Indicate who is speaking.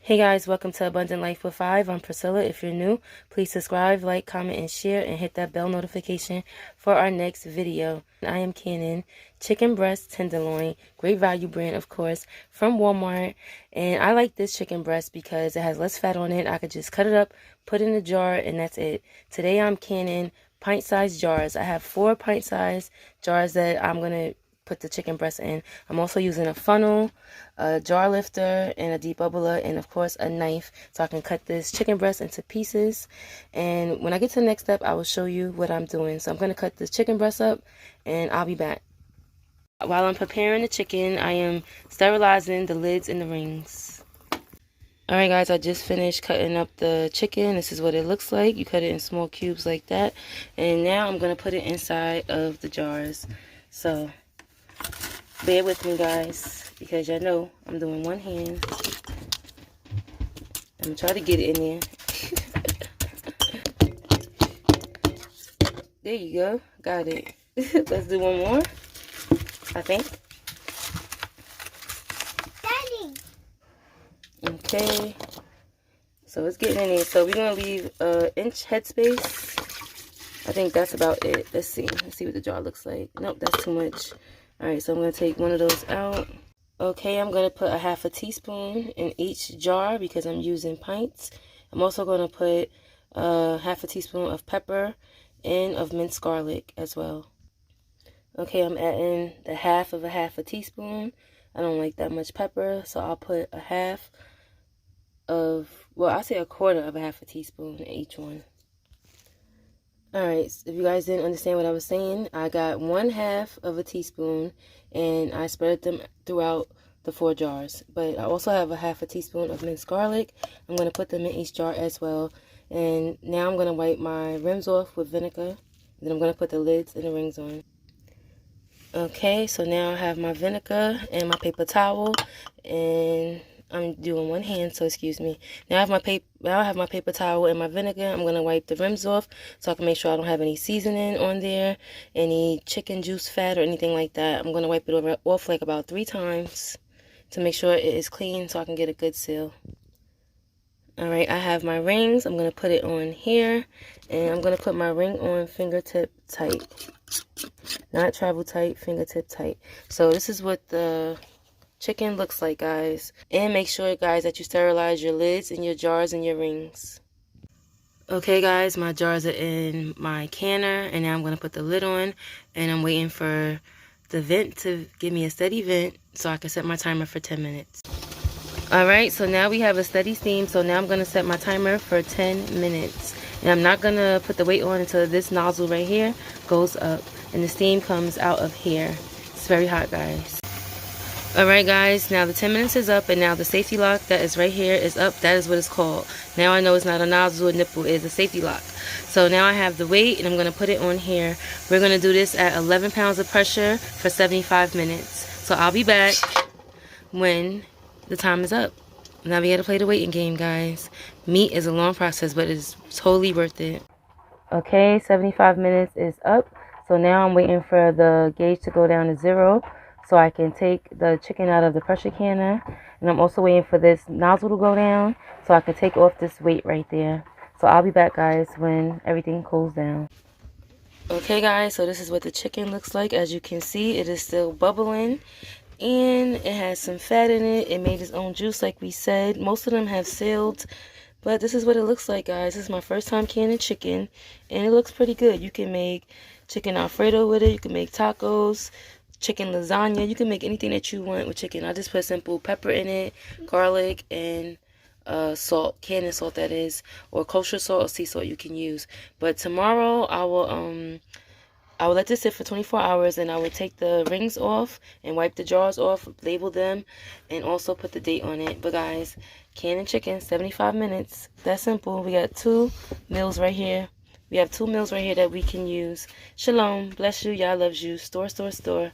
Speaker 1: Hey guys, welcome to Abundant Life with 5. I'm Priscilla. If you're new, please subscribe, like, comment, and share, and hit that bell notification for our next video. I am canning chicken breast tenderloin, great value brand, of course, from Walmart. And I like this chicken breast because it has less fat on it. I could just cut it up, put it in a jar, and that's it. Today I'm canning pint-sized jars. I have 4 pint-sized jars that I'm going to put the chicken breast in. I'm also using a funnel, a jar lifter, and a debubbler, and of course a knife, so I can cut this chicken breast into pieces. And when I get to the next step, I will show you what I'm doing. So I'm going to cut this chicken breast up, and I'll be back. While I'm preparing the chicken, I am sterilizing the lids and the rings. Alright guys, I just finished cutting up the chicken. This is what it looks like. You cut it in small cubes like that. And now I'm going to put it inside of the jars. So bear with me guys, because y'all know I'm doing one hand. I'm going to try to get it in there. There you go. Got it. Let's do one more, I think. Daddy. Okay. So it's getting in there. So we're going to leave an inch headspace. I think that's about it. Let's see. Let's see what the jar looks like. Nope, that's too much. Alright, so I'm going to take one of those out. Okay, I'm going to put a half a teaspoon in each jar because I'm using pints. I'm also going to put half a teaspoon of pepper and of minced garlic as well. Okay, I'm adding the half a teaspoon. I don't like that much pepper, so I'll put a half of, well, I'll say a quarter of a half a teaspoon in each one. Alright, if you guys didn't understand what I was saying, I got 1/2 of a teaspoon and I spread them throughout the 4 jars. But I also have a half a teaspoon of minced garlic. I'm going to put them in each jar as well. And now I'm going to wipe my rims off with vinegar. And then I'm going to put the lids and the rings on. Okay, so now I have my vinegar and my paper towel, and I'm doing one hand, so excuse me. Now I have my paper towel and my vinegar. I'm going to wipe the rims off so I can make sure I don't have any seasoning on there, any chicken juice fat or anything like that. I'm going to wipe it off like about 3 times to make sure it is clean so I can get a good seal. Alright, I have my rings. I'm going to put it on here, and I'm going to put my ring on fingertip tight. Not travel tight, fingertip tight. So this is what the chicken looks like, guys. And make sure, guys, that you sterilize your lids and your jars and your rings. Okay, guys, my jars are in my canner, and now I'm going to put the lid on, and I'm waiting for the vent to give me a steady vent so I can set my timer for 10 minutes. Alright, so now we have a steady steam, so now I'm going to set my timer for 10 minutes. And I'm not going to put the weight on until this nozzle right here goes up and the steam comes out of here. It's very hot, guys. Alright guys, now the 10 minutes is up, and now the safety lock that is right here is up. That is what it's called. Now I know it's not a nozzle or nipple, it's a safety lock. So now I have the weight, and I'm going to put it on here. We're going to do this at 11 pounds of pressure for 75 minutes. So I'll be back when the time is up. Now we gotta play the waiting game, guys. Meat is a long process, but it's totally worth it. Okay, 75 minutes is up. So now I'm waiting for the gauge to go down to 0 so I can take the chicken out of the pressure canner. And I'm also waiting for this nozzle to go down so I can take off this weight right there. So I'll be back, guys, when everything cools down. Okay, guys, so this is what the chicken looks like. As you can see, it is still bubbling. And it has some fat in it. It made its own juice, like we said. Most of them have sealed, but this is what it looks like, guys. This is my first time canning chicken, and it looks pretty good. You can make chicken Alfredo with it. You can make tacos, chicken lasagna. You can make anything that you want with chicken. I just put simple pepper in it, garlic, and salt, canning salt that is, or kosher salt or sea salt you can use. But tomorrow I will let this sit for 24 hours, and I will take the rings off and wipe the jars off, label them, and also put the date on it. But guys, canning chicken, 75 minutes. That's simple. We got 2 meals right here. We have 2 meals right here that we can use. Shalom. Bless you. Yah loves you. Store, store, store.